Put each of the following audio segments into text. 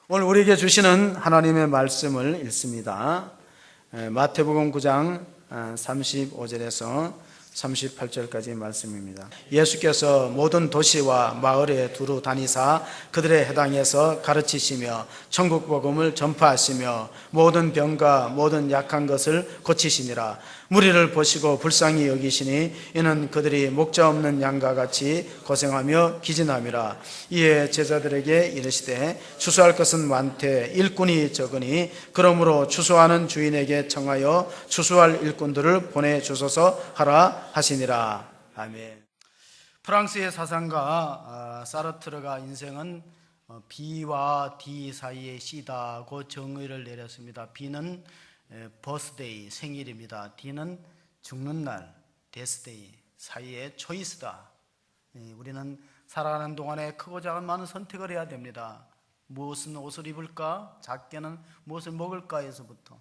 오늘 우리에게 주시는 하나님의 말씀을 읽습니다. 마태복음 9장 35절에서 38절까지의 말씀입니다. 예수께서 모든 도시와 마을에 두루 다니사 그들의 해당에서 가르치시며 천국 복음을 전파하시며 모든 병과 모든 약한 것을 고치시니라. 무리를 보시고 불쌍히 여기시니 이는 그들이 목자 없는 양과 같이 고생하며 기진함이라. 이에 제자들에게 이르시되 추수할 것은 많되 일꾼이 적으니 그러므로 추수하는 주인에게 청하여 추수할 일꾼들을 보내주소서 하라 하시니라. 아멘. 프랑스의 사상가 사르트르가 인생은 B와 D 사이의 C다고 정의를 내렸습니다. B는 버스데이, 생일입니다. D는 죽는 날, 데스데이, 사이의 초이스다. 우리는 살아가는 동안에 크고 작은 많은 선택을 해야 됩니다. 무엇은 옷을 입을까? 작게는 무엇을 먹을까에서부터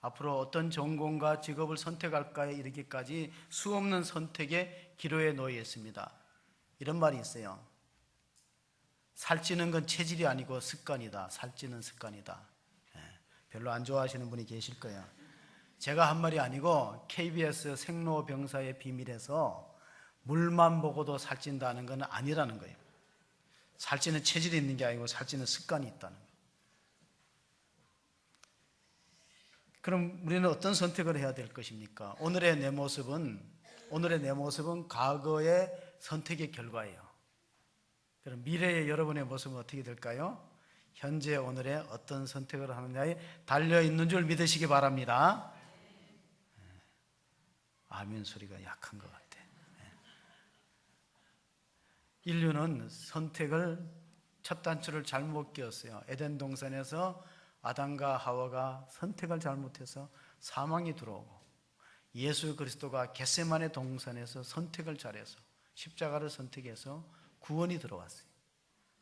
앞으로 어떤 전공과 직업을 선택할까에 이르기까지 수없는 선택의 기로에 놓여 있습니다. 이런 말이 있어요. 살찌는 건 체질이 아니고 습관이다. 살찌는 습관이다. 별로 안 좋아하시는 분이 계실 거예요. 제가 한 말이 아니고 KBS 생로병사의 비밀에서 물만 보고도 살찐다는 건 아니라는 거예요. 살찌는 체질이 있는 게 아니고 살찌는 습관이 있다는 거예요. 그럼 우리는 어떤 선택을 해야 될 것입니까? 오늘의 내 모습은 과거의 선택의 결과예요. 그럼 미래의 여러분의 모습은 어떻게 될까요? 현재 오늘의 어떤 선택을 하느냐에 달려있는 줄 믿으시기 바랍니다. 아멘 소리가 약한 것 같아. 인류는 선택을 첫 단추를 잘못 끼웠어요. 에덴 동산에서 아담과 하와가 선택을 잘못해서 사망이 들어오고, 예수 그리스도가 겟세마네 동산에서 선택을 잘해서 십자가를 선택해서 구원이 들어왔어요.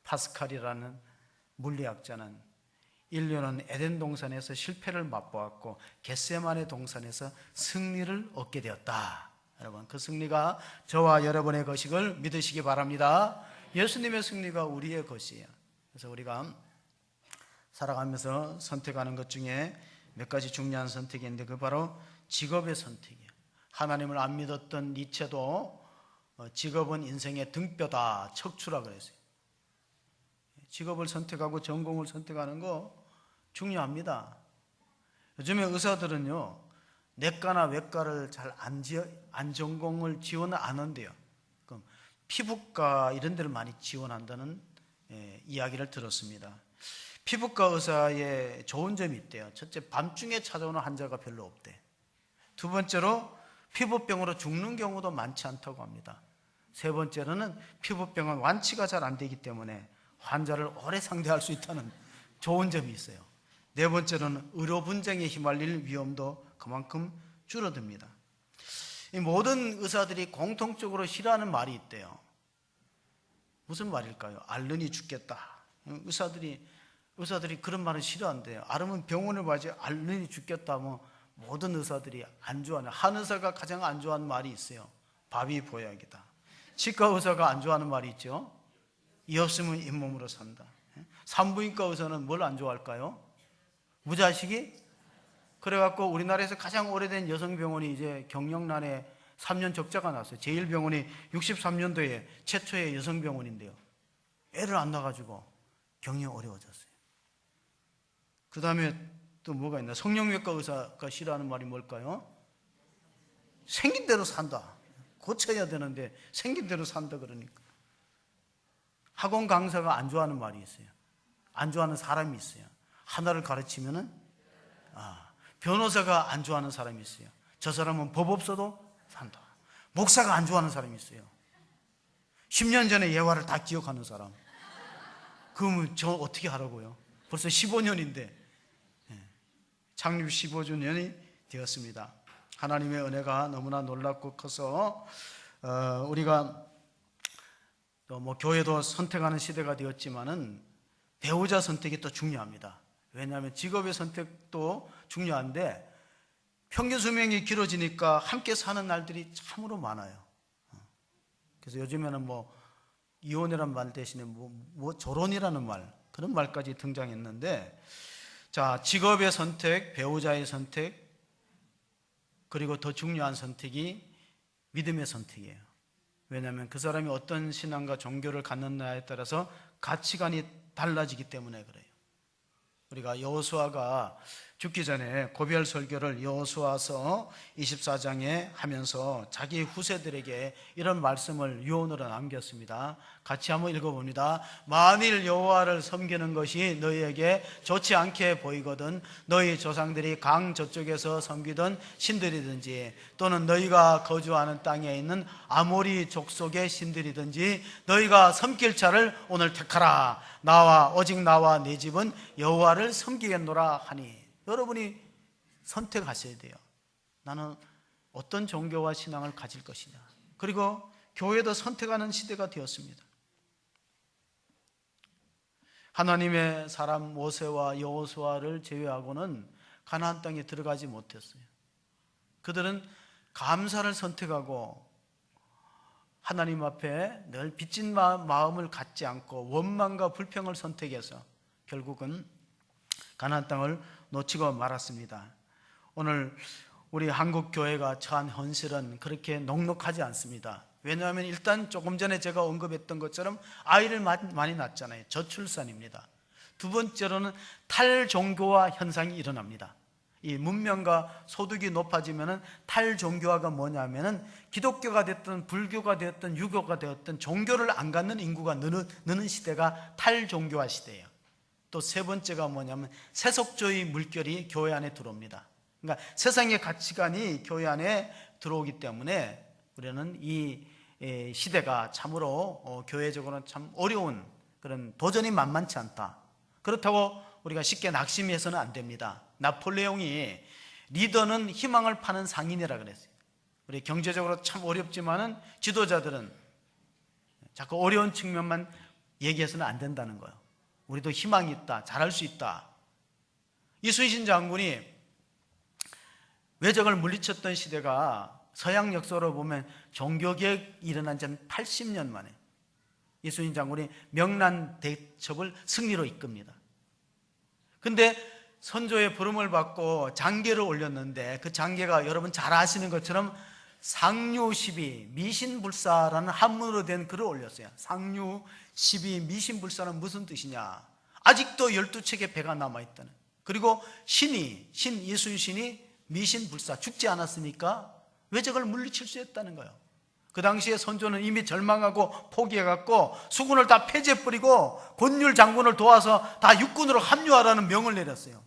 파스칼이라는 물리학자는 인류는 에덴 동산에서 실패를 맛보았고 겟세마네 동산에서 승리를 얻게 되었다. 여러분, 그 승리가 저와 여러분의 것임을 믿으시기 바랍니다. 예수님의 승리가 우리의 것이에요. 그래서 우리가 살아가면서 선택하는 것 중에 몇 가지 중요한 선택이 있는데 그 바로 직업의 선택이에요. 하나님을 안 믿었던 니체도 직업은 인생의 등뼈다, 척추라 그랬어요. 직업을 선택하고 전공을 선택하는 거 중요합니다. 요즘에 의사들은요, 내과나 외과를 잘 안 전공을 지원 안 한대요. 그럼 피부과 이런 데를 많이 지원한다는 이야기를 들었습니다. 피부과 의사의 좋은 점이 있대요. 첫째, 밤중에 찾아오는 환자가 별로 없대. 두 번째로 피부병으로 죽는 경우도 많지 않다고 합니다. 세 번째로는 피부병은 완치가 잘 안 되기 때문에 환자를 오래 상대할 수 있다는 좋은 점이 있어요. 네 번째로는 의료 분쟁에 휘말릴 위험도 그만큼 줄어듭니다. 이 모든 의사들이 공통적으로 싫어하는 말이 있대요. 무슨 말일까요? 앓느니 죽겠다. 의사들이 그런 말은 싫어한대요. 앓으면 병원을 가지 앓느니 죽겠다 하면 모든 의사들이 안 좋아하는, 한 의사가 가장 안 좋아하는 말이 있어요. 밥이 보약이다. 치과 의사가 안 좋아하는 말이 있죠. 이 없으면 잇몸으로 산다. 산부인과 의사는 뭘 안 좋아할까요? 무자식이? 그래갖고 우리나라에서 가장 오래된 여성병원이 이제 경영난에 3년 적자가 났어요. 제1병원이 63년도에 최초의 여성병원인데요. 애를 안 낳아가지고 경영 어려워졌어요. 그 다음에 또 뭐가 있나? 성형외과 의사가 싫어하는 말이 뭘까요? 생긴 대로 산다. 고쳐야 되는데 생긴 대로 산다 그러니까. 학원 강사가 안 좋아하는 말이 있어요. 안 좋아하는 사람이 있어요. 하나를 가르치면은 변호사가 안 좋아하는 사람이 있어요. 저 사람은 법 없어도 산다. 목사가 안 좋아하는 사람이 있어요. 10년 전에 예화를 다 기억하는 사람. 그러면 저 어떻게 하라고요? 벌써 15년인데 창립 15주년이 되었습니다. 하나님의 은혜가 너무나 놀랍고 커서 우리가 또 교회도 선택하는 시대가 되었지만은 배우자 선택이 또 중요합니다. 왜냐하면 직업의 선택도 중요한데 평균 수명이 길어지니까 함께 사는 날들이 참으로 많아요. 그래서 요즘에는 뭐 이혼이라는 말 대신에 뭐 결혼이라는 말, 그런 말까지 등장했는데, 자, 직업의 선택, 배우자의 선택, 그리고 더 중요한 선택이 믿음의 선택이에요. 왜냐하면 그 사람이 어떤 신앙과 종교를 갖는냐에 따라서 가치관이 달라지기 때문에 그래요. 우리가 여호수아가 죽기 전에 고별 설교를 여호수아서 24장에 하면서 자기 후세들에게 이런 말씀을 유언으로 남겼습니다. 같이 한번 읽어봅니다. 만일 여호와를 섬기는 것이 너희에게 좋지 않게 보이거든 너희 조상들이 강 저쪽에서 섬기던 신들이든지 또는 너희가 거주하는 땅에 있는 아모리 족속의 신들이든지 너희가 섬길 자를 오늘 택하라. 오직 나와 내 집은 여호와를 섬기겠노라 하니. 여러분이 선택하셔야 돼요. 나는 어떤 종교와 신앙을 가질 것이냐. 그리고 교회도 선택하는 시대가 되었습니다. 하나님의 사람 모세와 여호수아를 제외하고는 가나안 땅에 들어가지 못했어요. 그들은 감사를 선택하고 하나님 앞에 늘 빚진 마음을 갖지 않고 원망과 불평을 선택해서 결국은 가나안 땅을 놓치고 말았습니다. 오늘 우리 한국 교회가 처한 현실은 그렇게 넉넉하지 않습니다. 왜냐하면 일단 조금 전에 제가 언급했던 것처럼 아이를 많이 낳잖아요. 저출산입니다. 두 번째로는 탈종교화 현상이 일어납니다. 이 문명과 소득이 높아지면은 탈종교화가 뭐냐면은 기독교가 됐든 불교가 되었든 유교가 되었든 종교를 안 갖는 인구가 느는 시대가 탈종교화 시대예요. 또 세 번째가 뭐냐면 세속주의 물결이 교회 안에 들어옵니다. 그러니까 세상의 가치관이 교회 안에 들어오기 때문에 우리는 이 시대가 참으로 교회적으로는 참 어려운 그런 도전이 만만치 않다. 그렇다고 우리가 쉽게 낙심해서는 안 됩니다. 나폴레옹이 리더는 희망을 파는 상인이라 그랬어요. 우리 경제적으로 참 어렵지만은 지도자들은 자꾸 어려운 측면만 얘기해서는 안 된다는 거예요. 우리도 희망이 있다. 잘할 수 있다. 이순신 장군이 외적을 물리쳤던 시대가 서양 역사로 보면 종교개혁이 일어난 지 한 80년 만에 이순신 장군이 명란 대첩을 승리로 이끕니다. 근데 선조의 부름을 받고 장계를 올렸는데 그 장계가 여러분 잘 아시는 것처럼 상류시비 미신불사라는 한문으로 된 글을 올렸어요. 상류시비 미신불사는 무슨 뜻이냐? 아직도 12척의 배가 남아있다는. 그리고 신 이순신이 미신불사 죽지 않았으니까 외적을 물리칠 수 있다는 거예요. 그 당시에 선조는 이미 절망하고 포기해갖고 수군을 다 폐지해버리고 권율 장군을 도와서 다 육군으로 합류하라는 명을 내렸어요.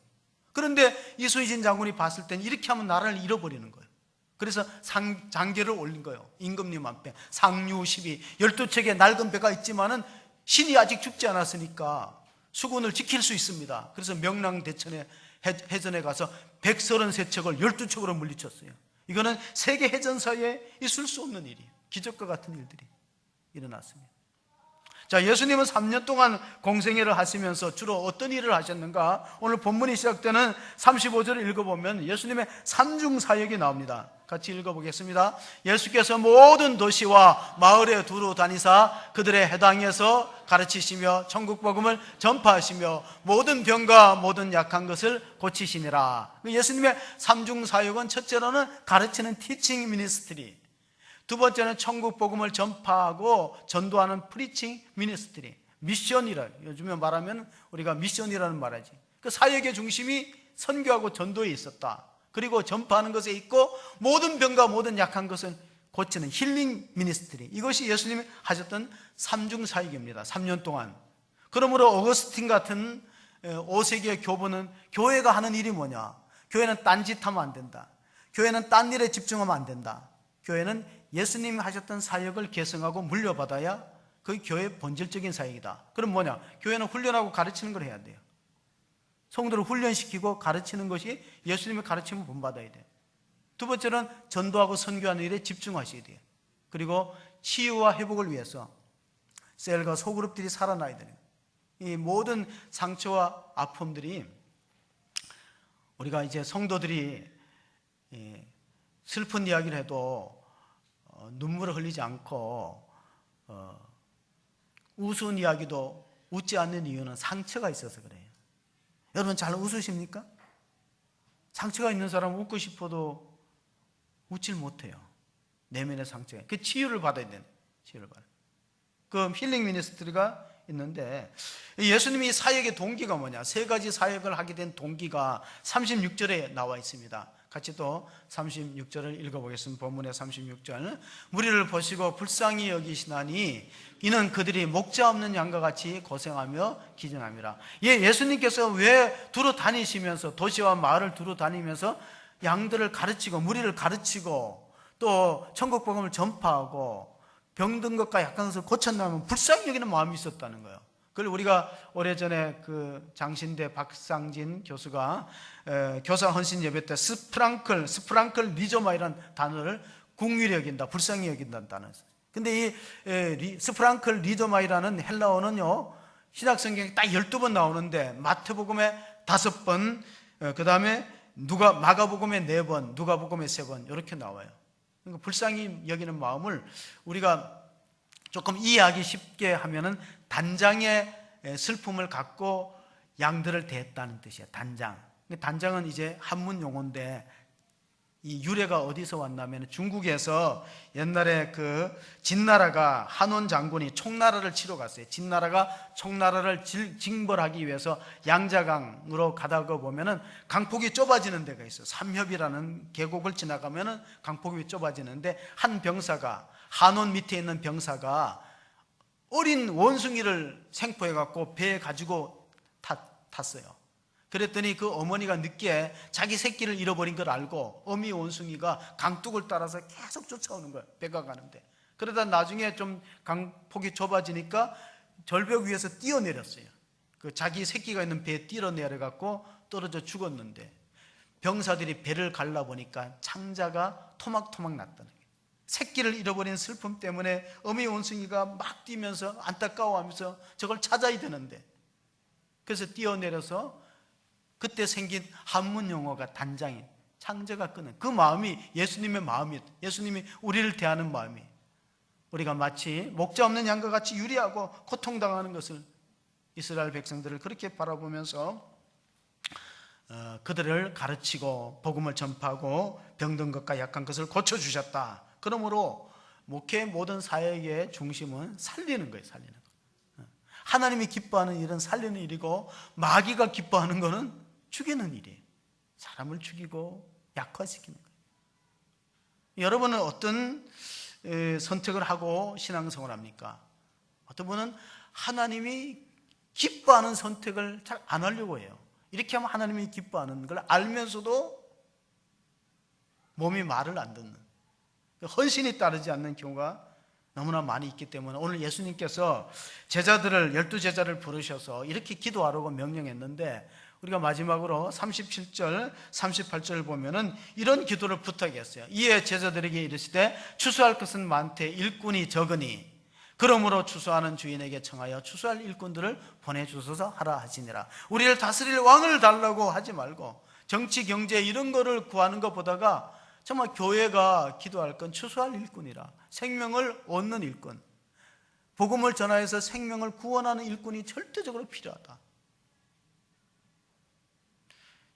그런데 이순신 장군이 봤을 땐 이렇게 하면 나라를 잃어버리는 거예요. 그래서 장계를 올린 거예요. 임금님 앞에 상류시비 12척의 낡은 배가 있지만은 신이 아직 죽지 않았으니까 수군을 지킬 수 있습니다. 그래서 명랑대천에 해전에 가서 133척을 12척으로 물리쳤어요. 이거는 세계 해전사에 있을 수 없는 일이에요. 기적과 같은 일들이 일어났습니다. 자, 예수님은 3년 동안 공생애를 하시면서 주로 어떤 일을 하셨는가? 오늘 본문이 시작되는 35절을 읽어보면 예수님의 산중사역이 나옵니다. 같이 읽어보겠습니다. 예수께서 모든 도시와 마을에 두루 다니사 그들의 해당에서 가르치시며 천국 복음을 전파하시며 모든 병과 모든 약한 것을 고치시니라. 예수님의 산중사역은 첫째로는 가르치는 티칭 미니스트리, 두 번째는 천국 복음을 전파하고 전도하는 프리칭 미니스트리, 미션이라 요즘에 말하면 우리가 미션이라는 말하지. 그 사역의 중심이 선교하고 전도에 있었다. 그리고 전파하는 것에 있고 모든 병과 모든 약한 것을 고치는 힐링 미니스트리, 이것이 예수님이 하셨던 삼중사역입니다. 3년 동안. 그러므로 어거스틴 같은 5세기의 교부는 교회가 하는 일이 뭐냐? 교회는 딴짓하면 안 된다. 교회는 딴 일에 집중하면 안 된다. 교회는 예수님이 하셨던 사역을 계승하고 물려받아야 그게 교회의 본질적인 사역이다. 그럼 뭐냐? 교회는 훈련하고 가르치는 걸 해야 돼요. 성도를 훈련시키고 가르치는 것이 예수님의 가르침을 본받아야 돼요. 두 번째는 전도하고 선교하는 일에 집중하셔야 돼요. 그리고 치유와 회복을 위해서 셀과 소그룹들이 살아나야 돼요. 이 모든 상처와 아픔들이 우리가 이제 성도들이 슬픈 이야기를 해도 눈물을 흘리지 않고 우스운 이야기도 웃지 않는 이유는 상처가 있어서 그래요. 여러분 잘 웃으십니까? 상처가 있는 사람은 웃고 싶어도 웃질 못해요. 내면의 상처가. 그 치유를 받아야 되는, 치유를 받아요. 그 힐링 미니스트리가 있는데 예수님이 사역의 동기가 뭐냐? 세 가지 사역을 하게 된 동기가 36절에 나와 있습니다. 같이 또 36절을 읽어보겠습니다. 본문의 36절. 무리를 보시고 불쌍히 여기시나니 이는 그들이 목자 없는 양과 같이 고생하며 기증함이라. 예수님께서 왜 두루 다니시면서 도시와 마을을 두루 다니면서 양들을 가르치고 무리를 가르치고 또 천국 복음을 전파하고 병든 것과 약한 것을 고쳤나면 불쌍히 여기는 마음이 있었다는 거예요. 그걸 우리가 오래전에 그 장신대 박상진 교수가 교사 헌신 예배 때 스프랑클 리조마이라는 단어를 긍휼히 여긴다, 불쌍히 여긴다는 단어였어요. 근데 이 스프랑클 리조마이라는 헬라어는요, 신약성경에 딱 12번 나오는데 마태복음에 5번, 그 다음에 마가복음에 4번, 누가복음에 3번 이렇게 나와요. 그러니까 불쌍히 여기는 마음을 우리가 조금 이해하기 쉽게 하면은 단장의 슬픔을 갖고 양들을 대했다는 뜻이에요. 단장. 단장은 이제 한문 용어인데 이 유래가 어디서 왔냐면 중국에서 옛날에 그 진나라가 한원 장군이 총나라를 치러 갔어요. 진나라가 총나라를 징벌하기 위해서 양자강으로 가다가 보면은 강폭이 좁아지는 데가 있어요. 삼협이라는 계곡을 지나가면은 강폭이 좁아지는데 한 병사가, 한원 밑에 있는 병사가 어린 원숭이를 생포해 갖고 배에 가지고 탔어요. 그랬더니 그 어머니가 늦게 자기 새끼를 잃어버린 걸 알고 어미 원숭이가 강둑을 따라서 계속 쫓아오는 거예요. 배가 가는데. 그러다 나중에 좀 강폭이 좁아지니까 절벽 위에서 뛰어내렸어요. 그 자기 새끼가 있는 배에 뛰어내려 갖고 떨어져 죽었는데 병사들이 배를 갈라보니까 창자가 토막토막 났다는 거예요. 새끼를 잃어버린 슬픔 때문에 어미 원숭이가 막 뛰면서 안타까워하면서 저걸 찾아야 되는데, 그래서 뛰어내려서 그때 생긴 한문 용어가 단장인, 창자가 끄는 그 마음이 예수님의 마음이에요. 예수님이 우리를 대하는 마음이, 우리가 마치 목자 없는 양과 같이 유리하고 고통당하는 것을, 이스라엘 백성들을 그렇게 바라보면서 그들을 가르치고 복음을 전파하고 병든 것과 약한 것을 고쳐주셨다. 그러므로 목회의 모든 사역의 중심은 살리는 거예요. 살리는 거. 하나님이 기뻐하는 일은 살리는 일이고 마귀가 기뻐하는 것은 죽이는 일이에요. 사람을 죽이고 약화시키는 거예요. 여러분은 어떤 선택을 하고 신앙생활을 합니까? 어떤 분은 하나님이 기뻐하는 선택을 잘 안 하려고 해요. 이렇게 하면 하나님이 기뻐하는 걸 알면서도 몸이 말을 안 듣는, 헌신이 따르지 않는 경우가 너무나 많이 있기 때문에 오늘 예수님께서 제자들을, 12제자를 부르셔서 이렇게 기도하라고 명령했는데 우리가 마지막으로 37절, 38절을 보면은 이런 기도를 부탁했어요. 이에 제자들에게 이르시되 추수할 것은 많되 일꾼이 적으니 그러므로 추수하는 주인에게 청하여 추수할 일꾼들을 보내주소서 하라 하시니라. 우리를 다스릴 왕을 달라고 하지 말고 정치, 경제 이런 거를 구하는 것보다가 정말 교회가 기도할 건 추수할 일꾼이라, 생명을 얻는 일꾼, 복음을 전하여서 생명을 구원하는 일꾼이 절대적으로 필요하다.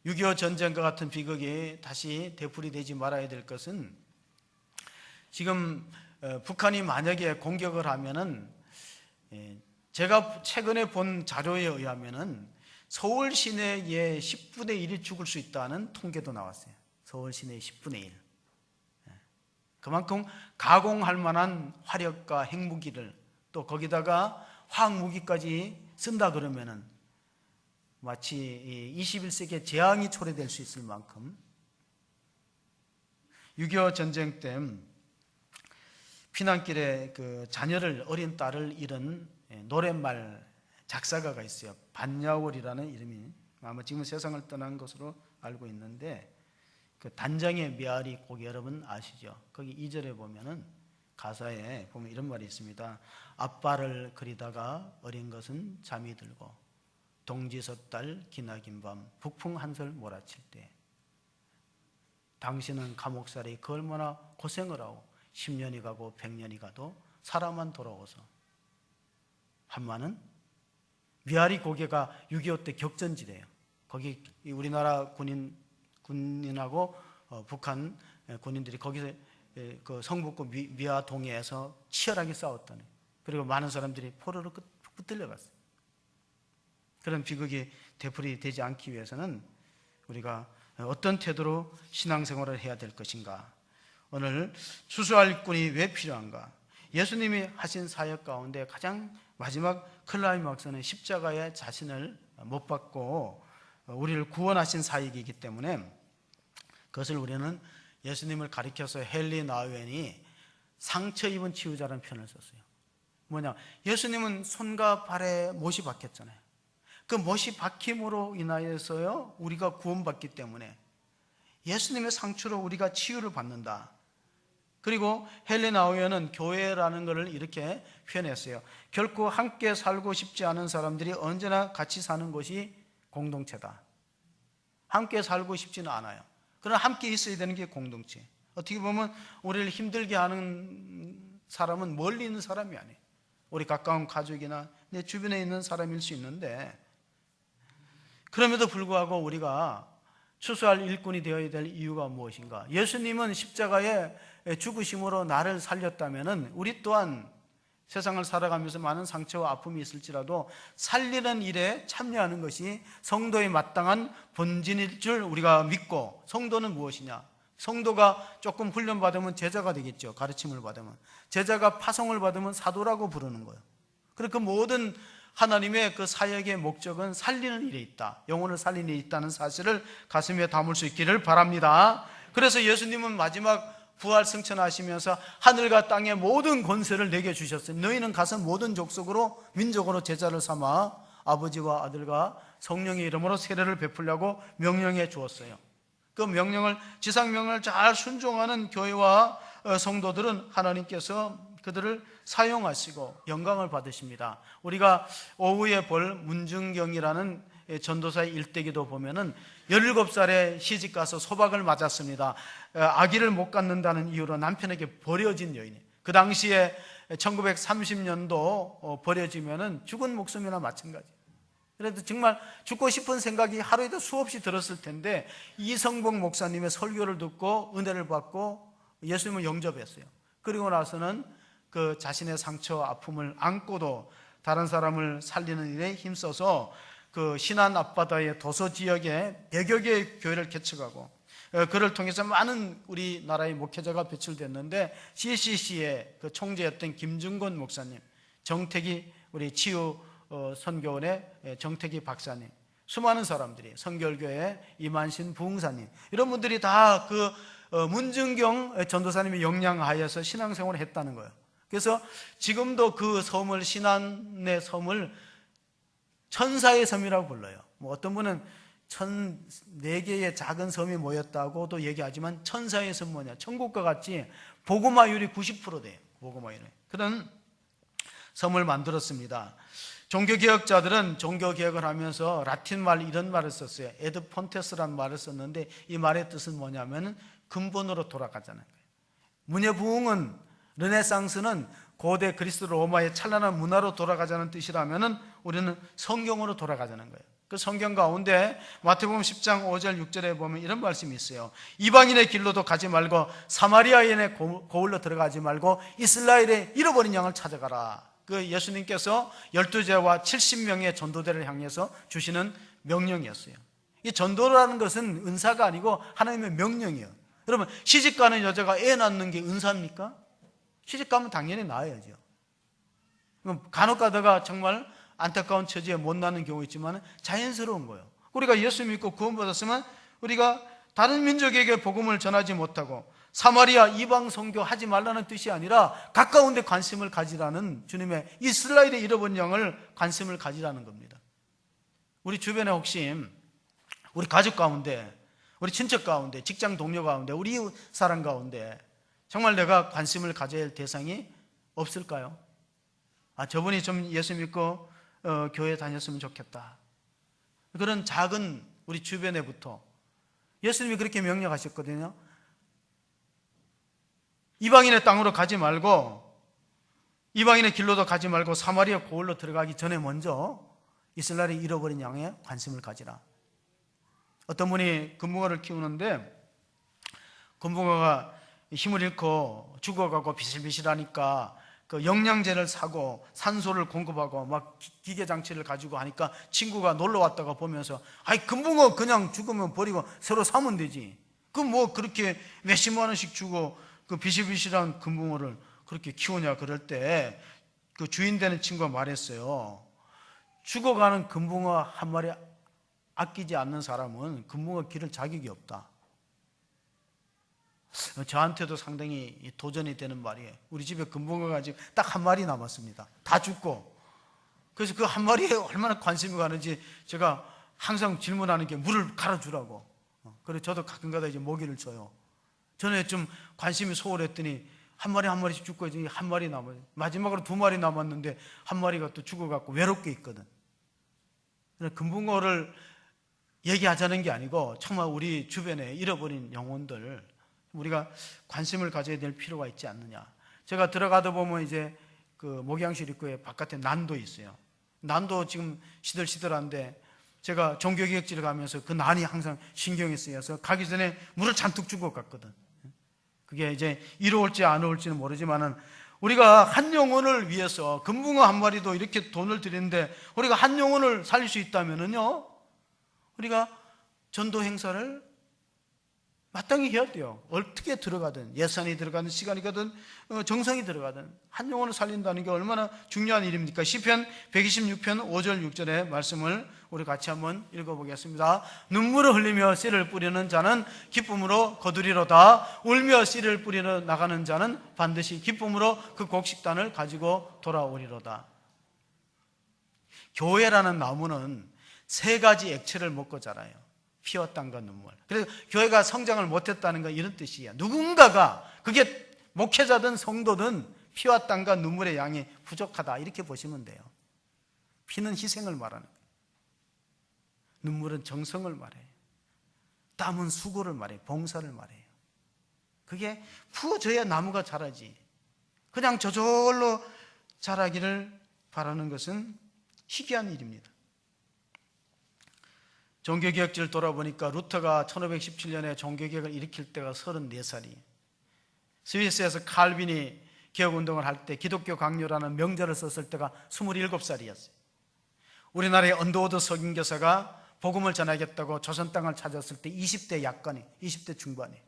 6.25 전쟁과 같은 비극이 다시 되풀이되지 말아야 될 것은, 지금 북한이 만약에 공격을 하면은, 제가 최근에 본 자료에 의하면은 서울 시내의 10분의 1이 죽을 수 있다는 통계도 나왔어요. 서울 시내의 10분의 1. 그만큼 가공할 만한 화력과 핵무기를, 또 거기다가 화학무기까지 쓴다 그러면은 마치 21세기의 재앙이 초래될 수 있을 만큼. 6.25 전쟁 때 피난길에 그 자녀를, 어린 딸을 잃은 노랫말 작사가가 있어요. 반야월이라는 이름이, 아마 지금 세상을 떠난 것으로 알고 있는데, 그 단장의 메아리 곡 여러분 아시죠? 거기 2절에 보면은, 가사에 보면 이런 말이 있습니다. 아빠를 그리다가 어린 것은 잠이 들고 동지 섣달 기나긴 밤 북풍 한설 몰아칠 때 당신은 감옥살이 그 얼마나 고생을 하고 10년이 가고 100년이 가도 사람만 돌아오서 한마는 위아리 고개가 6.25 때 격전지대예요. 거기 우리나라 군인하고 북한 군인들이 거기서 그 성북구 미아 동해에서 치열하게 싸웠다네. 그리고 많은 사람들이 포로로 붙들려갔어요. 그런 비극이 되풀이되지 않기 위해서는 우리가 어떤 태도로 신앙생활을 해야 될 것인가? 오늘 추수할 꾼이 왜 필요한가? 예수님이 하신 사역 가운데 가장 마지막 클라이막스는 십자가에 자신을 못 박고 우리를 구원하신 사역이기 때문에 그것을 우리는 예수님을 가리켜서 헨리 나우엔이 상처 입은 치유자라는 표현을 썼어요. 뭐냐? 예수님은 손과 발에 못이 박혔잖아요. 그 못이 박힘으로 인하여서요 우리가 구원받기 때문에 예수님의 상처로 우리가 치유를 받는다. 그리고 헨리 나우엔은 교회라는 것을 이렇게 표현했어요. 결코 함께 살고 싶지 않은 사람들이 언제나 같이 사는 것이 공동체다. 함께 살고 싶지는 않아요. 그러나 함께 있어야 되는 게 공동체. 어떻게 보면 우리를 힘들게 하는 사람은 멀리 있는 사람이 아니에요. 우리 가까운 가족이나 내 주변에 있는 사람일 수 있는데 그럼에도 불구하고 우리가 추수할 일꾼이 되어야 될 이유가 무엇인가? 예수님은 십자가에 죽으심으로 나를 살렸다면 우리 또한 세상을 살아가면서 많은 상처와 아픔이 있을지라도 살리는 일에 참여하는 것이 성도의 마땅한 본진일 줄 우리가 믿고, 성도는 무엇이냐? 성도가 조금 훈련받으면 제자가 되겠죠. 가르침을 받으면. 제자가 파송을 받으면 사도라고 부르는 거예요. 그리고 그 모든 하나님의 그 사역의 목적은 살리는 일에 있다. 영혼을 살리는 일에 있다는 사실을 가슴에 담을 수 있기를 바랍니다. 그래서 예수님은 마지막 부활 승천하시면서 하늘과 땅의 모든 권세를 내게 주셨어요. 너희는 가서 모든 족속으로 민족으로 제자를 삼아 아버지와 아들과 성령의 이름으로 세례를 베풀려고 명령해 주었어요. 그 명령을, 지상명령을 잘 순종하는 교회와 성도들은 하나님께서 그들을 사용하시고 영광을 받으십니다. 우리가 오후에 볼 문중경이라는 전도사의 일대기도 보면은 17살에 시집가서 소박을 맞았습니다. 아기를 못 갖는다는 이유로 남편에게 버려진 여인이에요. 그 당시에 1930년도 버려지면은 죽은 목숨이나 마찬가지. 그래도 정말 죽고 싶은 생각이 하루에도 수없이 들었을 텐데 이성복 목사님의 설교를 듣고 은혜를 받고 예수님을 영접했어요. 그리고 나서는 그 자신의 상처와 아픔을 안고도 다른 사람을 살리는 일에 힘써서 그 신안 앞바다의 도서 지역에 100여 개의 교회를 개척하고 그를 통해서 많은 우리나라의 목회자가 배출됐는데 CCC의 그 총재였던 김중건 목사님, 정택이 우리 치유 선교원의 정택이 박사님, 수많은 사람들이, 성결교회 이만신 부흥사님, 이런 분들이 다 그 문중경 전도사님의 영향하에서 신앙생활을 했다는 거예요. 그래서 지금도 그 섬을, 신안의 섬을 천사의 섬이라고 불러요. 뭐 어떤 분은 4개의 작은 섬이 모였다고도 얘기하지만 천사의 섬 뭐냐? 천국과 같이 복음화율이 90% 돼요. 복음화율이. 그런 섬을 만들었습니다. 종교개혁자들은 종교개혁을 하면서 라틴 말 이런 말을 썼어요. 에드 폰테스라는 말을 썼는데 이 말의 뜻은 뭐냐면 근본으로 돌아가자는 거예요. 문예부흥은, 르네상스는 고대 그리스 로마의 찬란한 문화로 돌아가자는 뜻이라면 우리는 성경으로 돌아가자는 거예요. 그 성경 가운데 마태복음 10장 5절 6절에 보면 이런 말씀이 있어요. 이방인의 길로도 가지 말고 사마리아인의 고을로 들어가지 말고 이스라엘의 잃어버린 양을 찾아가라. 그 예수님께서 12제와 70명의 전도대를 향해서 주시는 명령이었어요. 이 전도라는 것은 은사가 아니고 하나님의 명령이에요. 여러분, 시집가는 여자가 애 낳는 게 은사입니까? 시집가면 당연히 낳아야죠. 간혹 가다가 정말 안타까운 처지에 못 낳는 경우 있지만 자연스러운 거예요. 우리가 예수 믿고 구원받았으면 우리가 다른 민족에게 복음을 전하지 못하고 사마리아 이방 선교 하지 말라는 뜻이 아니라 가까운 데 관심을 가지라는, 주님의 이스라엘의 잃어버린 양을 관심을 가지라는 겁니다. 우리 주변에 혹시 우리 가족 가운데, 우리 친척 가운데, 직장 동료 가운데, 우리 이웃 사람 가운데 정말 내가 관심을 가져야 할 대상이 없을까요? 저분이 좀 예수 믿고 교회 다녔으면 좋겠다. 그런 작은 우리 주변에부터 예수님이 그렇게 명령하셨거든요. 이방인의 땅으로 가지 말고, 이방인의 길로도 가지 말고 사마리아 고을로 들어가기 전에 먼저 이스라엘이 잃어버린 양에 관심을 가지라. 어떤 분이 금붕어를 키우는데 금붕어가 힘을 잃고 죽어가고 비실비실하니까 그 영양제를 사고 산소를 공급하고 막 기계장치를 가지고 하니까 친구가 놀러 왔다가 보면서, 아이 금붕어 그냥 죽으면 버리고 새로 사면 되지, 그 뭐 그렇게 몇십만 원씩 주고 그 비실비실한 금붕어를 그렇게 키우냐. 그럴 때 그 주인 되는 친구가 말했어요. 죽어가는 금붕어 한 마리 아끼지 않는 사람은 금붕어 기를 자격이 없다. 저한테도 상당히 도전이 되는 말이에요. 우리 집에 금붕어가 지금 딱 한 마리 남았습니다. 다 죽고. 그래서 그 한 마리에 얼마나 관심이 가는지 제가 항상 질문하는 게 물을 갈아주라고. 그래서 저도 가끔가다 이제 먹이를 줘요. 전에 좀 관심이 소홀했더니 한 마리 한 마리씩 죽고 이제 한 마리 남아요. 마지막으로 두 마리 남았는데 한 마리가 또 죽어갖고 외롭게 있거든. 금붕어를 얘기하자는 게 아니고 정말 우리 주변에 잃어버린 영혼들 우리가 관심을 가져야 될 필요가 있지 않느냐. 제가 들어가다 보면 이제 그 목양실 입구에 바깥에 난도 있어요. 난도 지금 시들시들한데 제가 종교개혁지를 가면서 그 난이 항상 신경이 쓰여서 가기 전에 물을 잔뜩 주고 갔거든. 그게 이제 이로울지 안 올지는 모르지만은 우리가 한 영혼을 위해서 금붕어 한 마리도 이렇게 돈을 들이는데 우리가 한 영혼을 살릴 수 있다면은요, 우리가 전도 행사를 마땅히 해야 돼요. 어떻게 들어가든 예산이 들어가든 시간이 가든 정성이 들어가든 한 영혼을 살린다는 게 얼마나 중요한 일입니까? 시편 126편 5절 6절의 말씀을 우리 같이 한번 읽어보겠습니다. 눈물을 흘리며 씨를 뿌리는 자는 기쁨으로 거두리로다. 울며 씨를 뿌리러 나가는 자는 반드시 기쁨으로 그 곡식단을 가지고 돌아오리로다. 교회라는 나무는 세 가지 액체를 먹고 자라요. 피와 땀과 눈물. 그래서 교회가 성장을 못했다는 건 이런 뜻이에요. 누군가가, 그게 목회자든 성도든 피와 땀과 눈물의 양이 부족하다 이렇게 보시면 돼요. 피는 희생을 말하는 거예요. 눈물은 정성을 말해요. 땀은 수고를 말해요. 봉사를 말해요. 그게 부어져야 나무가 자라지. 그냥 저절로 자라기를 바라는 것은 희귀한 일입니다. 종교개혁지를 돌아보니까 루터가 1517년에 종교개혁을 일으킬 때가 34살이에요. 스위스에서 칼빈이 개혁운동을 할 때 기독교 강요라는 명제를 썼을 때가 27살이었어요. 우리나라의 언더우드 석인교사가 복음을 전하겠다고 조선 땅을 찾았을 때 20대 약간에, 20대 중반에.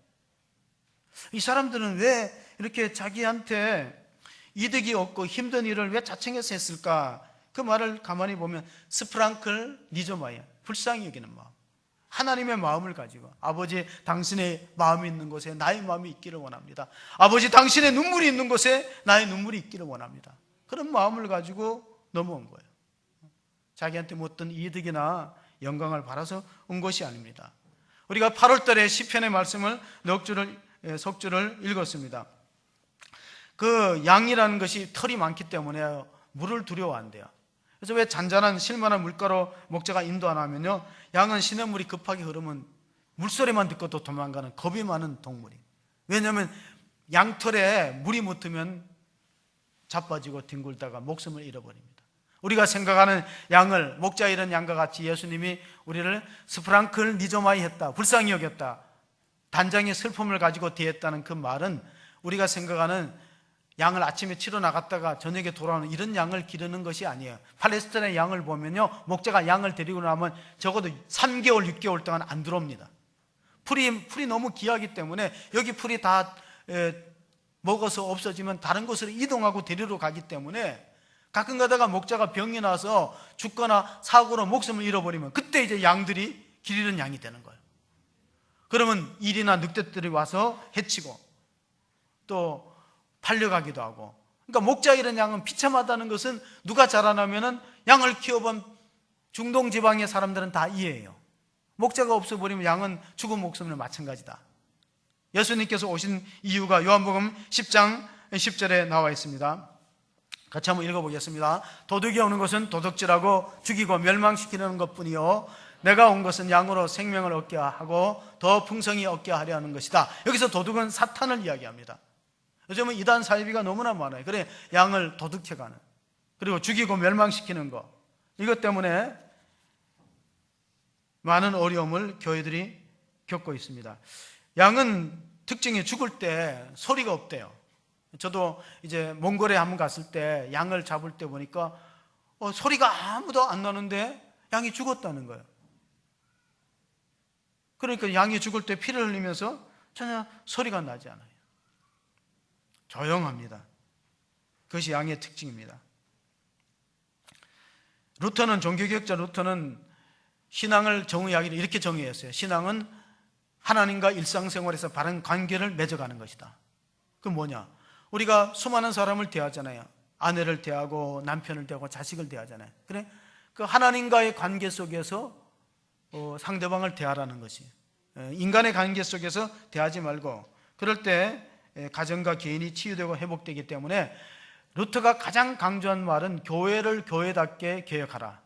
이 사람들은 왜 이렇게 자기한테 이득이 없고 힘든 일을 왜 자청해서 했을까? 그 말을 가만히 보면 스프랑클 니조마이야. 불쌍히 여기는 마음. 하나님의 마음을 가지고, 아버지 당신의 마음이 있는 곳에 나의 마음이 있기를 원합니다. 아버지 당신의 눈물이 있는 곳에 나의 눈물이 있기를 원합니다. 그런 마음을 가지고 넘어온 거예요. 자기한테 뭐 어떤 이득이나 영광을 바라서 온 것이 아닙니다. 우리가 8월 달에 시편의 말씀을 속주를 읽었습니다. 그 양이라는 것이 털이 많기 때문에 물을 두려워한대요. 그래서 왜 잔잔한 실만한 물가로 목자가 인도 안 하면요, 양은 시냇물이 급하게 흐르면 물소리만 듣고도 도망가는 겁이 많은 동물이에요. 왜냐하면 양털에 물이 묻으면 자빠지고 뒹굴다가 목숨을 잃어버립니다. 우리가 생각하는 양을, 목자 이런 양과 같이 예수님이 우리를 스프랑클 니조마이 했다, 불쌍히 여겼다, 단장의 슬픔을 가지고 대했다는 그 말은 우리가 생각하는 양을 아침에 치러 나갔다가 저녁에 돌아오는 이런 양을 기르는 것이 아니에요. 팔레스타인의 양을 보면요, 목자가 양을 데리고 나면 적어도 3개월, 6개월 동안 안 들어옵니다. 풀이 너무 귀하기 때문에 여기 풀이 다 먹어서 없어지면 다른 곳으로 이동하고 데리러 가기 때문에 가끔 가다가 목자가 병이 나서 죽거나 사고로 목숨을 잃어버리면 그때 이제 양들이 기르는 양이 되는 거예요. 그러면 일이나 늑대들이 와서 해치고 또 팔려가기도 하고. 그러니까 목자 이런 양은 비참하다는 것은 누가 자라나면은 양을 키워본 중동 지방의 사람들은 다 이해해요. 목자가 없어버리면 양은 죽은 목숨이나 마찬가지다. 예수님께서 오신 이유가 요한복음 10장 10절에 나와 있습니다. 같이 한번 읽어보겠습니다. 도둑이 오는 것은 도둑질하고 죽이고 멸망시키는 것뿐이요, 내가 온 것은 양으로 생명을 얻게 하고 더 풍성히 얻게 하려 하는 것이다. 여기서 도둑은 사탄을 이야기합니다. 요즘은 이단 사이비가 너무나 많아요. 그래, 양을 도둑해가는, 그리고 죽이고 멸망시키는 거, 이것 때문에 많은 어려움을 교회들이 겪고 있습니다. 양은 특징이 죽을 때 소리가 없대요. 저도 이제 몽골에 한번 갔을 때 양을 잡을 때 보니까 소리가 아무도 안 나는데 양이 죽었다는 거예요. 그러니까 양이 죽을 때 피를 흘리면서 전혀 소리가 나지 않아요. 조용합니다. 그것이 양의 특징입니다. 루터는, 종교개혁자 루터는 신앙을 정의하기를 이렇게 정의했어요. 신앙은 하나님과 일상생활에서 바른 관계를 맺어가는 것이다. 그건 뭐냐? 우리가 수많은 사람을 대하잖아요. 아내를 대하고 남편을 대하고 자식을 대하잖아요. 그래? 그 하나님과의 관계 속에서 상대방을 대하라는 것이, 인간의 관계 속에서 대하지 말고, 그럴 때 가정과 개인이 치유되고 회복되기 때문에 루터가 가장 강조한 말은 교회를 교회답게 개혁하라,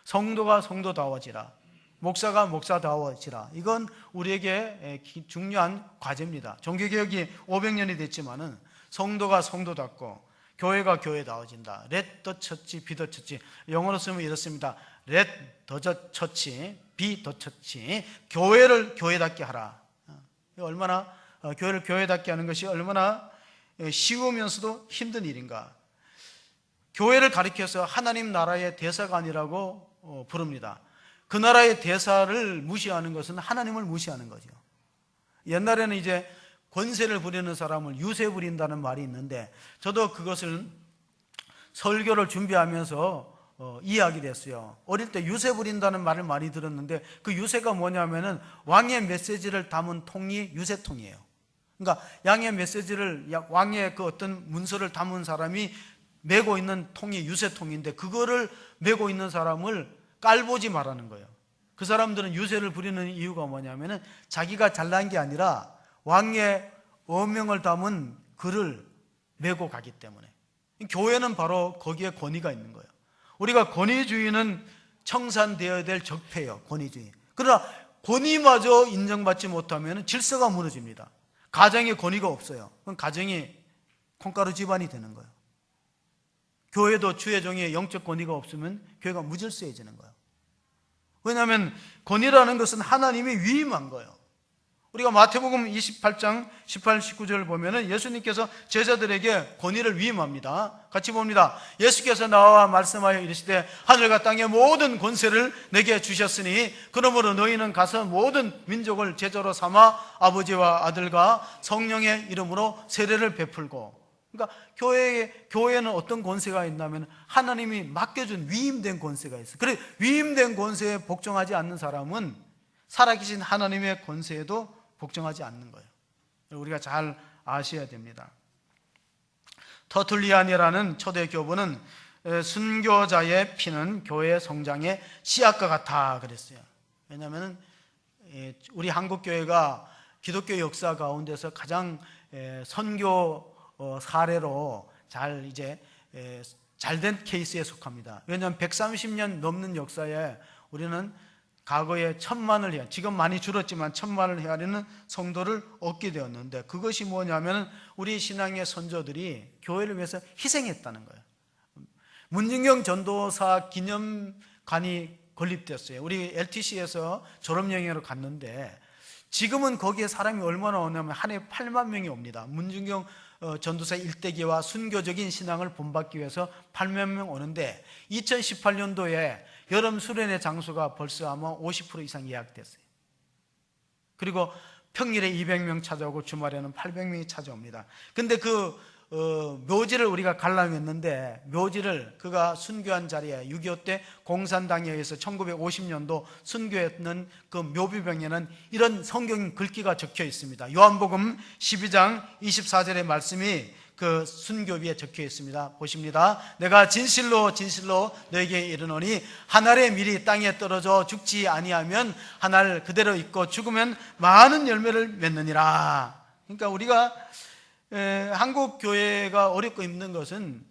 성도가 성도다워지라, 목사가 목사다워지라. 이건 우리에게 중요한 과제입니다. 종교개혁이 500년이 됐지만은 성도가 성도답고 교회가 교회다워진다. Let the church be the church. 영어로 쓰면 이렇습니다. Let the church be the church. 교회를 교회답게 하라. 얼마나 교회를 교회답게 하는 것이 얼마나 쉬우면서도 힘든 일인가. 교회를 가리켜서 하나님 나라의 대사관이라고 부릅니다. 그 나라의 대사를 무시하는 것은 하나님을 무시하는 거죠. 옛날에는 이제 권세를 부리는 사람을 유세 부린다는 말이 있는데, 저도 그것을 설교를 준비하면서 이해하게 됐어요. 어릴 때 유세 부린다는 말을 많이 들었는데, 그 유세가 뭐냐면은 왕의 메시지를 담은 통이 유세통이에요. 그러니까 양의 메시지를, 왕의 그 어떤 문서를 담은 사람이 메고 있는 통이 유세통인데, 그거를 메고 있는 사람을 깔보지 말라는 거예요. 그 사람들은 유세를 부리는 이유가 뭐냐면은 자기가 잘난 게 아니라 왕의 어명을 담은 글을 메고 가기 때문에. 교회는 바로 거기에 권위가 있는 거예요. 우리가 권위주의는 청산되어야 될 적폐예요. 권위주의. 그러나 권위마저 인정받지 못하면 질서가 무너집니다. 가정에 권위가 없어요. 그럼 가정이 콩가루 집안이 되는 거예요. 교회도 주의 종의 영적 권위가 없으면 교회가 무질서해지는 거예요. 왜냐하면 권위라는 것은 하나님이 위임한 거예요. 우리가 마태복음 28장 18, 19절을 보면 예수님께서 제자들에게 권위를 위임합니다. 같이 봅니다. 예수께서 나와 말씀하여 이르시되 하늘과 땅의 모든 권세를 내게 주셨으니 그러므로 너희는 가서 모든 민족을 제자로 삼아 아버지와 아들과 성령의 이름으로 세례를 베풀고. 그러니까 교회에는 어떤 권세가 있냐면 하나님이 맡겨준 위임된 권세가 있어요. 그래, 위임된 권세에 복종하지 않는 사람은 살아계신 하나님의 권세에도 복종하지 않는 거예요. 우리가 잘 아셔야 됩니다. 터툴리안이라는 초대 교부는 순교자의 피는 교회 성장의 씨앗과 같아 그랬어요. 왜냐하면 우리 한국 교회가 기독교 역사 가운데서 가장 선교 사례로 잘된 케이스에 속합니다. 왜냐하면 130년 넘는 역사에 우리는 과거에 1000만을 지금 많이 줄었지만 1000만을 헤아리는 성도를 얻게 되었는데, 그것이 뭐냐면 우리 신앙의 선조들이 교회를 위해서 희생했다는 거예요. 문진경 전도사 기념관이 건립됐어요. 우리 LTC에서 졸업여행으로 갔는데 지금은 거기에 사람이 얼마나 오냐면 한 해 8만 명이 옵니다. 문진경 전도사 일대기와 순교적인 신앙을 본받기 위해서 8만 명 오는데 2018년도에 여름 수련회 장소가 벌써 아마 50% 이상 예약됐어요. 그리고 평일에 200명 찾아오고 주말에는 800명이 찾아옵니다. 근데 그 묘지를 우리가 관람했는데, 묘지를 그가 순교한 자리에 6.25 때 공산당에 의해서 1950년도 순교했는 그 묘비병에는 이런 성경 글귀가 적혀 있습니다. 요한복음 12장 24절의 말씀이 그 순교비에 적혀 있습니다. 보십니다. 내가 진실로 진실로 너에게 이르노니 한 알의 밀이 땅에 떨어져 죽지 아니하면 한 알 그대로 있고 죽으면 많은 열매를 맺느니라. 그러니까 우리가 한국 교회가 어렵고 힘든 것은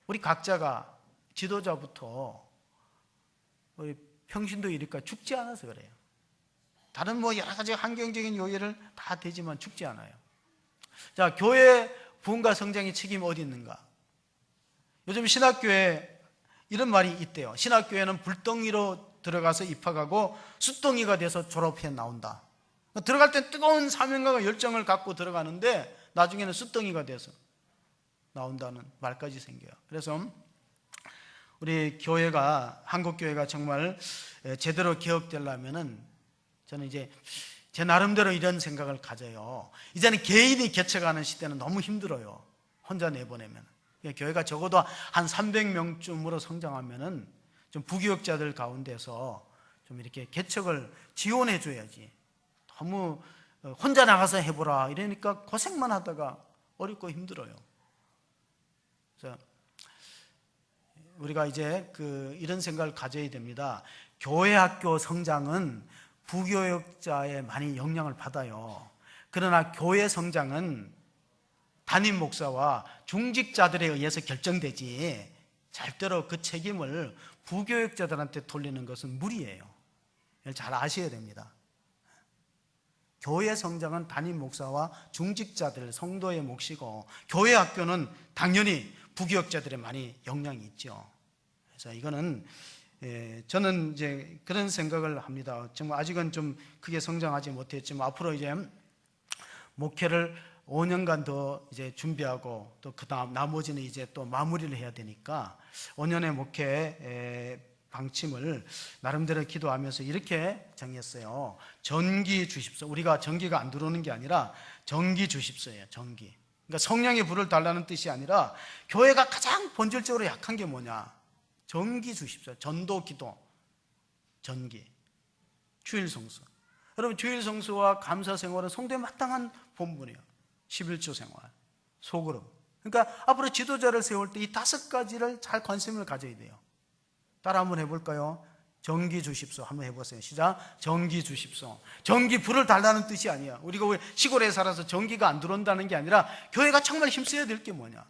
우리 각자가 지도자부터 우리 평신도 이니까 죽지 않아서 그래요. 다른 뭐 여러 가지 환경적인 요인을 다 되지만 죽지 않아요. 자, 교회 부흥과 성장의 책임이 어디 있는가? 요즘 신학교에 이런 말이 있대요. 신학교에는 불덩이로 들어가서 입학하고 숫덩이가 돼서 졸업해 나온다. 들어갈 때 뜨거운 사명감과 열정을 갖고 들어가는데 나중에는 숫덩이가 돼서 나온다는 말까지 생겨요. 그래서 우리 교회가, 한국 교회가 정말 제대로 개혁되려면은 저는 이제 제 나름대로 이런 생각을 가져요. 이제는 개인이 개척하는 시대는 너무 힘들어요. 혼자 내보내면. 교회가 적어도 한 300명쯤으로 성장하면은 좀 부교역자들 가운데서 좀 이렇게 개척을 지원해 줘야지. 너무 혼자 나가서 해보라 이러니까 고생만 하다가 어렵고 힘들어요. 그래서 우리가 이제 이런 생각을 가져야 됩니다. 교회 학교 성장은 부교역자에 많이 영향을 받아요. 그러나 교회 성장은 담임 목사와 중직자들에 의해서 결정되지 절대로 그 책임을 부교역자들한테 돌리는 것은 무리예요. 이걸 잘 아셔야 됩니다. 교회 성장은 담임 목사와 중직자들, 성도의 몫이고 교회 학교는 당연히 부교역자들의 많이 영향이 있죠. 그래서 이거는 저는 이제 그런 생각을 합니다. 정말 아직은 좀 크게 성장하지 못했지만 앞으로 이제 목회를 5년간 더 이제 준비하고 또 그다음 나머지는 이제 또 마무리를 해야 되니까 5년의 목회 방침을 나름대로 기도하면서 이렇게 정했어요. 전기 주십시오. 우리가 전기가 안 들어오는 게 아니라 전기 주십시오예요. 전기. 그러니까 성령의 불을 달라는 뜻이 아니라 교회가 가장 본질적으로 약한 게 뭐냐? 전기 주십시오. 전도 기도, 전기, 주일 성수. 여러분 주일 성수와 감사 생활은 성도에 마땅한 본분이에요. 11조 생활, 소그룹. 그러니까 앞으로 지도자를 세울 때 이 5가지를 잘 관심을 가져야 돼요. 따라 한번 해볼까요? 전기 주십시오. 한번 해보세요. 시작. 전기 주십시오. 전기 불을 달라는 뜻이 아니야. 우리가 왜 시골에 살아서 전기가 안 들어온다는 게 아니라 교회가 정말 힘써야 될 게 뭐냐?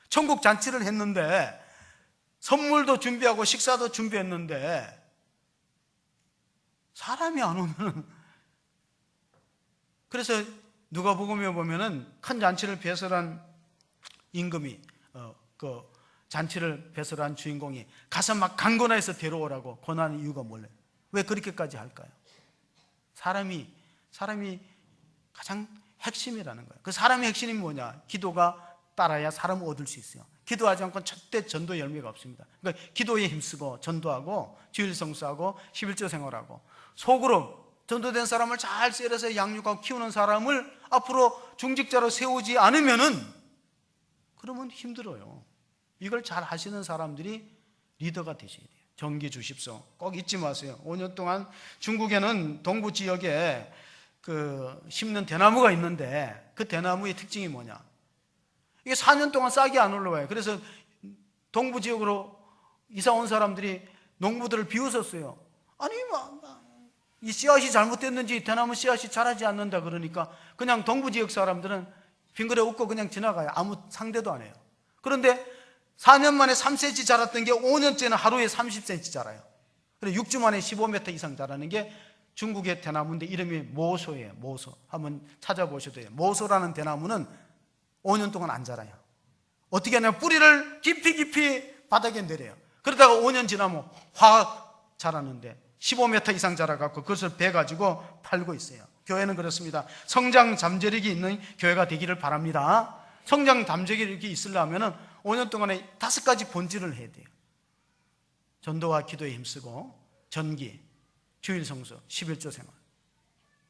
천국 잔치를 했는데 선물도 준비하고 식사도 준비했는데 사람이 안 오면 그래서 누가복음에 보면은 큰 잔치를 배설한 임금이 그 잔치를 배설한 주인공이 가서 막 강권해서 데려오라고 권하는 이유가 뭘래? 왜 그렇게까지 할까요? 사람이 가장 핵심이라는 거예요. 그 사람의 핵심이 뭐냐? 기도가 따라야 사람을 얻을 수 있어요. 기도하지 않고는 절대 전도 열매가 없습니다. 그러니까 기도에 힘쓰고 전도하고 주일 성수하고 11조 생활하고 속으로 전도된 사람을 잘 쎄려서 양육하고 키우는 사람을 앞으로 중직자로 세우지 않으면은 그러면 힘들어요. 이걸 잘 하시는 사람들이 리더가 되셔야 돼요. 전기 주십시오. 꼭 잊지 마세요. 5년 동안 중국에는 동부 지역에 심는 대나무가 있는데 그 대나무의 특징이 뭐냐? 이게 4년 동안 싹이 안 올라와요. 그래서 동부 지역으로 이사 온 사람들이 농부들을 비웃었어요. 아니 이 씨앗이 잘못됐는지 대나무 씨앗이 자라지 않는다 그러니까 그냥 동부 지역 사람들은 빙그레 웃고 그냥 지나가요. 아무 상대도 안 해요. 그런데 4년 만에 3cm 자랐던 게 5년째는 하루에 30cm 자라요. 그리고 6주 만에 15m 이상 자라는 게 중국의 대나무인데 이름이 모소예요. 모소. 한번 찾아보셔도 돼요. 모소라는 대나무는 5년 동안 안 자라요. 어떻게 하냐면 뿌리를 깊이 바닥에 내려요. 그러다가 5년 지나면 확 자라는데 15m 이상 자라갖고 그것을 베가지고 팔고 있어요. 교회는 그렇습니다. 성장 잠재력이 있는 교회가 되기를 바랍니다. 성장 잠재력이 있으려면 5년 동안에 5가지 본질을 해야 돼요. 전도와 기도에 힘쓰고 전기, 주일 성수, 11조 생활,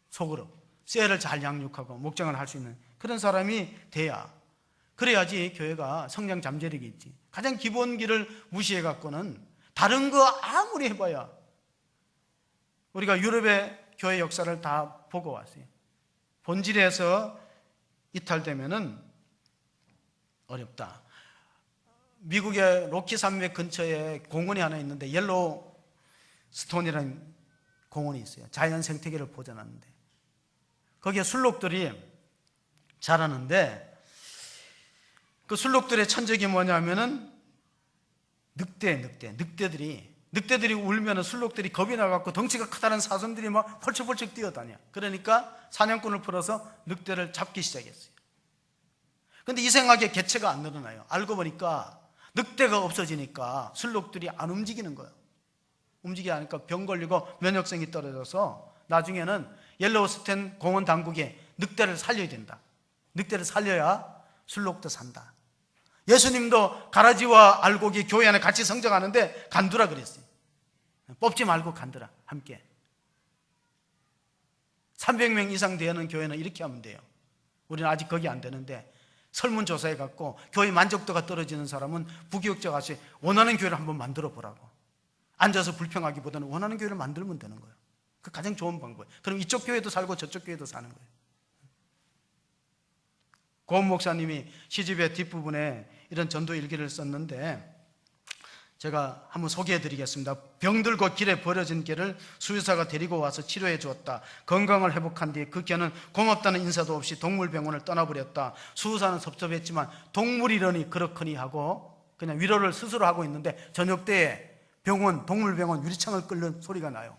소그룹, 쇠를 잘 양육하고 목장을 할 수 있는 그런 사람이 돼야 그래야지 교회가 성장 잠재력이 있지. 가장 기본기를 무시해갖고는 다른 거 아무리 해봐야 우리가 유럽의 교회 역사를 다 보고 왔어요. 본질에서 이탈되면은 어렵다. 미국의 로키 산맥 근처에 공원이 하나 있는데 옐로우 스톤이라는 공원이 있어요. 자연 생태계를 보존하는데 거기에 술록들이 자라는데 그 술록들의 천적이 뭐냐면은 늑대들이 늑대들이 울면 술록들이 겁이 나갖고 덩치가 크다는 사슴들이 막 펄쩍펄쩍 뛰어다녀. 그러니까 사냥꾼을 풀어서 늑대를 잡기 시작했어요. 근데 이상하게 개체가 안 늘어나요. 알고 보니까 늑대가 없어지니까 술록들이 안 움직이는 거예요. 움직이지 않으니까 병 걸리고 면역성이 떨어져서 나중에는 옐로우스톤 공원 당국에 늑대를 살려야 된다. 늑대를 살려야 술록도 산다. 예수님도 가라지와 알곡이 교회 안에 같이 성장하는데 간두라 그랬어요. 뽑지 말고 간두라, 함께. 300명 이상 되는 교회는 이렇게 하면 돼요. 우리는 아직 거기 안 되는데 설문조사해 갖고 교회 만족도가 떨어지는 사람은 부교육자 가서 원하는 교회를 한번 만들어 보라고. 앉아서 불평하기보다는 원하는 교회를 만들면 되는 거예요. 그 가장 좋은 방법이에요. 그럼 이쪽 교회도 살고 저쪽 교회도 사는 거예요. 고은 목사님이 시집의 뒷부분에 이런 전도 일기를 썼는데 제가 한번 소개해 드리겠습니다. 병들고 길에 버려진 개를 수의사가 데리고 와서 치료해 주었다. 건강을 회복한 뒤 그 개는 고맙다는 인사도 없이 동물병원을 떠나버렸다. 수의사는 섭섭했지만 동물이러니 그렇거니 하고 그냥 위로를 스스로 하고 있는데 저녁 때에 동물병원 유리창을 끓는 소리가 나요.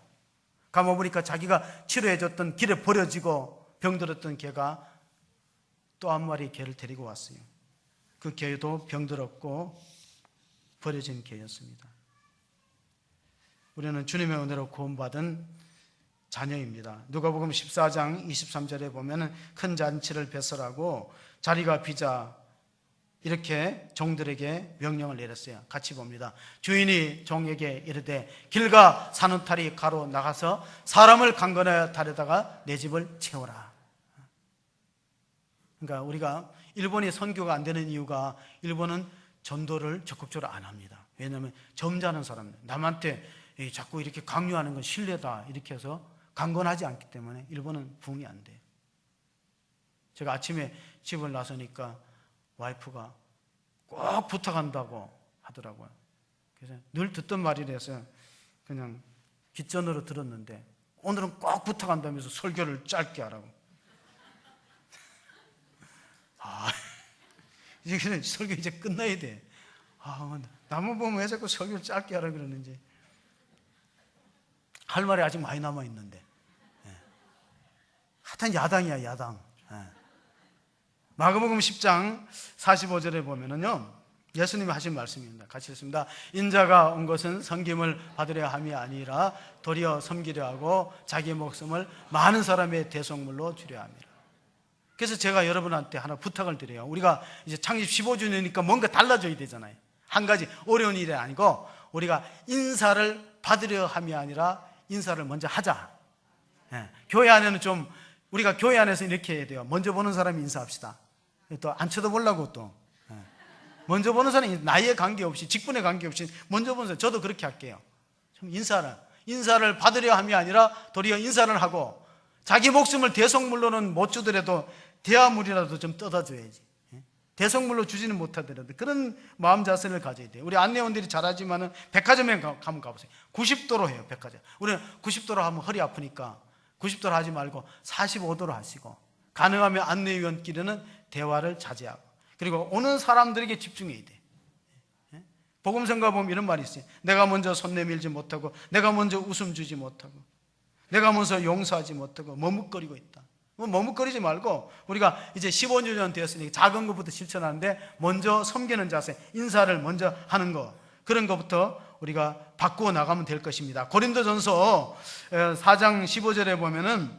가보니까 자기가 치료해 줬던 길에 버려지고 병들었던 개가 또 한 마리 개를 데리고 왔어요. 그 개도 병들었고 버려진 개였습니다. 우리는 주님의 은혜로 구원받은 자녀입니다. 누가복음 14장 23절에 보면 큰 잔치를 배설하고 자리가 비자 이렇게 종들에게 명령을 내렸어요. 같이 봅니다. 주인이 종에게 이르되 길가 산후탈이 가로 나가서 사람을 강건하여 다려다가 내 집을 채워라. 그러니까 우리가 일본이 선교가 안 되는 이유가 일본은 전도를 적극적으로 안 합니다. 왜냐하면 점잖은 사람들, 남한테 자꾸 이렇게 강요하는 건 신뢰다 이렇게 해서 강건하지 않기 때문에 일본은 부흥이 안 돼요. 제가 아침에 집을 나서니까 와이프가 꼭 부탁한다고 하더라고요. 그래서 늘 듣던 말이라서 그냥 귓전으로 들었는데 오늘은 꼭 부탁한다면서 설교를 짧게 하라고. 이제 설교 이제 끝나야 돼. 나만 보면 왜 자꾸 설교를 짧게 하라 그러는지. 할 말이 아직 많이 남아 있는데. 하여튼 야당이야, 야당. 마가복음 10장 45절에 보면은요, 예수님이 하신 말씀입니다. 같이 읽습니다. 인자가 온 것은 섬김을 받으려 함이 아니라 도리어 섬기려 하고 자기 목숨을 많은 사람의 대속물로 주려 함이라. 그래서 제가 여러분한테 하나 부탁을 드려요. 우리가 이제 창립 15주년이니까 뭔가 달라져야 되잖아요. 한 가지 어려운 일이 아니고 우리가 인사를 받으려 함이 아니라 인사를 먼저 하자. 교회 안에는 좀 우리가 교회 안에서 이렇게 해야 돼요. 먼저 보는 사람이 인사합시다. 또 안 쳐다보려고 또 먼저 보는 사람이 나이에 관계없이 직분에 관계없이 먼저 보는 사람. 저도 그렇게 할게요. 좀 인사를 받으려 함이 아니라 도리어 인사를 하고 자기 목숨을 대속물로는 못 주더라도 대화물이라도 좀 떠다줘야지. 대속물로 주지는 못하더라도 그런 마음 자세를 가져야 돼요. 우리 안내원들이 잘하지만은 백화점에 가면 가보세요. 90도로 해요, 백화점. 우리는 90도로 하면 허리 아프니까 90도로 하지 말고 45도로 하시고, 가능하면 안내위원끼리는 대화를 자제하고, 그리고 오는 사람들에게 집중해야 돼. 복음성가 보면 이런 말이 있어요. 내가 먼저 손 내밀지 못하고, 내가 먼저 웃음 주지 못하고, 내가 먼저 용서하지 못하고 머뭇거리고 있다. 머뭇거리지 말고 우리가 이제 15주년 되었으니 작은 것부터 실천하는데 먼저 섬기는 자세, 인사를 먼저 하는 것, 그런 것부터 우리가 바꾸어 나가면 될 것입니다. 고린도전서 4장 15절에 보면은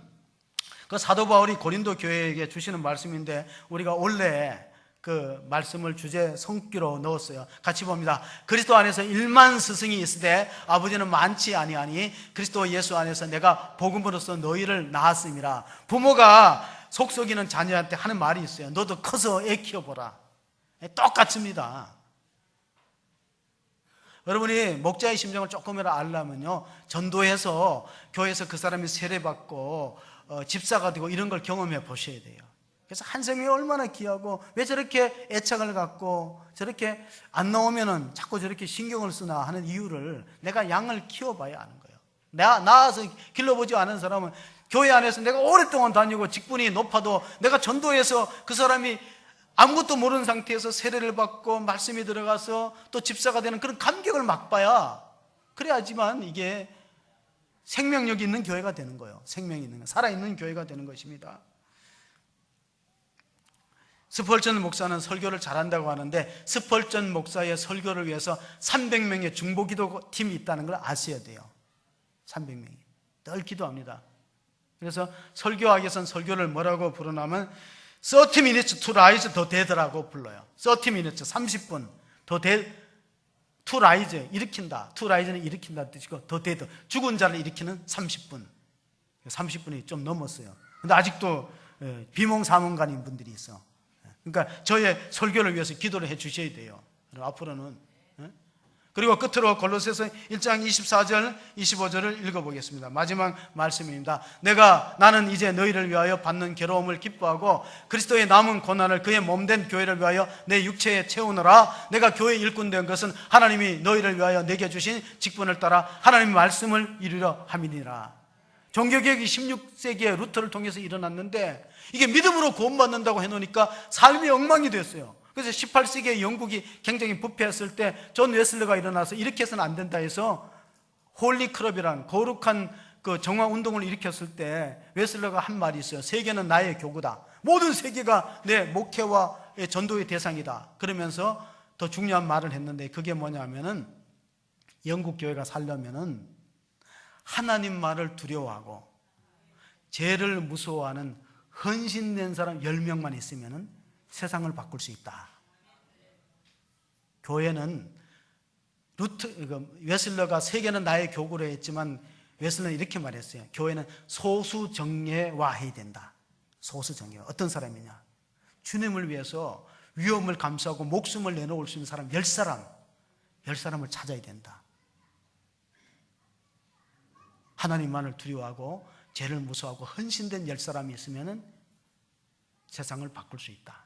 그 사도 바울이 고린도 교회에게 주시는 말씀인데 우리가 원래 그 말씀을 주제 성기로 넣었어요. 같이 봅니다. 그리스도 안에서 1만 스승이 있으되 아버지는 많지 아니하니 그리스도 예수 안에서 내가 복음으로써 너희를 낳았음이라. 부모가 속썩이는 자녀한테 하는 말이 있어요. 너도 커서 애 키워보라. 똑같습니다. 여러분이 목자의 심정을 조금이라도 알려면요, 전도해서 교회에서 그 사람이 세례받고 집사가 되고 이런 걸 경험해 보셔야 돼요. 그래서 한 생명이 얼마나 귀하고 왜 저렇게 애착을 갖고 저렇게 안 나오면은 자꾸 저렇게 신경을 쓰나 하는 이유를 내가 양을 키워봐야 아는 거예요. 나와서 길러보지 않은 사람은 교회 안에서 내가 오랫동안 다니고 직분이 높아도 내가 전도해서 그 사람이 아무것도 모르는 상태에서 세례를 받고 말씀이 들어가서 또 집사가 되는 그런 감격을 맛봐야 그래야지만 이게 생명력 있는 교회가 되는 거예요. 생명 있는, 살아있는 교회가 되는 것입니다. 스펄전 목사는 설교를 잘한다고 하는데 스펄전 목사의 설교를 위해서 300명의 중보기도 팀이 있다는 걸 아셔야 돼요. 300명이 늘 기도합니다. 그래서 설교하기 위해서는 설교를 뭐라고 부르냐면 30 minutes to rise the dead라고 불러요. 30 minutes, 30분 더 dead, to rise, 일으킨다. to rise는 일으킨다 뜻이고 더 dead, 죽은 자를 일으키는 30분. 30분이 좀 넘었어요. 근데 아직도 비몽사몽간인 분들이 있어. 그러니까 저의 설교를 위해서 기도를 해 주셔야 돼요. 앞으로는. 그리고 끝으로 골로새서 1장 24절 25절을 읽어보겠습니다. 마지막 말씀입니다. 나는 이제 너희를 위하여 받는 괴로움을 기뻐하고 그리스도의 남은 고난을 그의 몸된 교회를 위하여 내 육체에 채우노라. 내가 교회 일꾼 된 것은 하나님이 너희를 위하여 내게 주신 직분을 따라 하나님의 말씀을 이루려 함이니라. 종교개혁이 16세기에 루터를 통해서 일어났는데 이게 믿음으로 구원받는다고 해놓으니까 삶이 엉망이 됐어요. 그래서 18세기에 영국이 굉장히 부패했을 때 존 웨슬리가 일어나서 이렇게 해서는 안 된다 해서 홀리 클럽이라는 거룩한 그 정화 운동을 일으켰을 때 웨슬리가 한 말이 있어요. 세계는 나의 교구다. 모든 세계가 내 목회와 전도의 대상이다. 그러면서 더 중요한 말을 했는데 그게 뭐냐면은 영국 교회가 살려면은 하나님 말을 두려워하고 죄를 무서워하는 헌신된 사람 10명만 있으면은 세상을 바꿀 수 있다. 교회는 웨슬러가 세계는 나의 교구로 했지만 웨슬러는 이렇게 말했어요. 교회는 소수정예화해야 된다. 소수정예화. 어떤 사람이냐? 주님을 위해서 위험을 감수하고 목숨을 내놓을 수 있는 사람 10사람을 찾아야 된다. 하나님만을 두려워하고 죄를 무서워하고 헌신된 10사람이 있으면 세상을 바꿀 수 있다.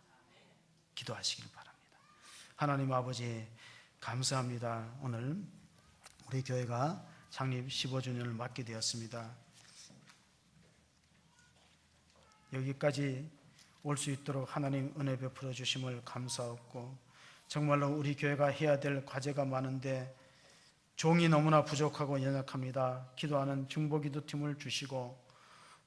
기도하시길 바랍니다. 하나님 아버지 감사합니다. 오늘 우리 교회가 창립 15주년을 맞게 되었습니다. 여기까지 올 수 있도록 하나님 은혜 베풀어 주심을 감사하고 정말로 우리 교회가 해야 될 과제가 많은데 종이 너무나 부족하고 연약합니다. 기도하는 중보기도팀을 주시고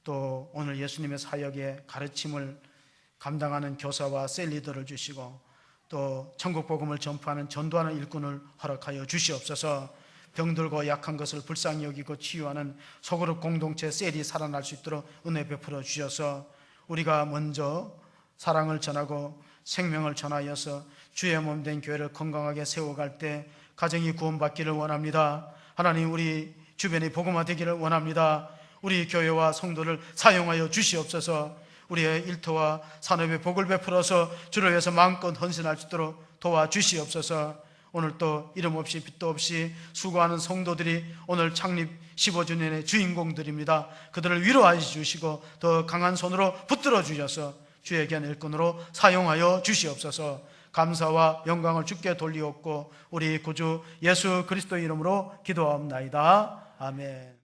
또 오늘 예수님의 사역의 가르침을 감당하는 교사와 셀리더를 주시고 또 천국 복음을 전파하는 전도하는 일꾼을 허락하여 주시옵소서. 병들고 약한 것을 불쌍히 여기고 치유하는 소그룹 공동체 셀이 살아날 수 있도록 은혜 베풀어 주셔서 우리가 먼저 사랑을 전하고 생명을 전하여서 주의 몸된 교회를 건강하게 세워갈 때 가정이 구원받기를 원합니다. 하나님 우리 주변이 복음화 되기를 원합니다. 우리 교회와 성도를 사용하여 주시옵소서. 우리의 일터와 산업에 복을 베풀어서 주를 위해서 마음껏 헌신할 수 있도록 도와주시옵소서. 오늘 또 이름 없이 빛도 없이 수고하는 성도들이 오늘 창립 15주년의 주인공들입니다. 그들을 위로하여 주시고 더 강한 손으로 붙들어 주셔서 주의 귀한 일꾼으로 사용하여 주시옵소서. 감사와 영광을 주께 돌리옵고 우리 구주 예수 그리스도의 이름으로 기도하옵나이다. 아멘.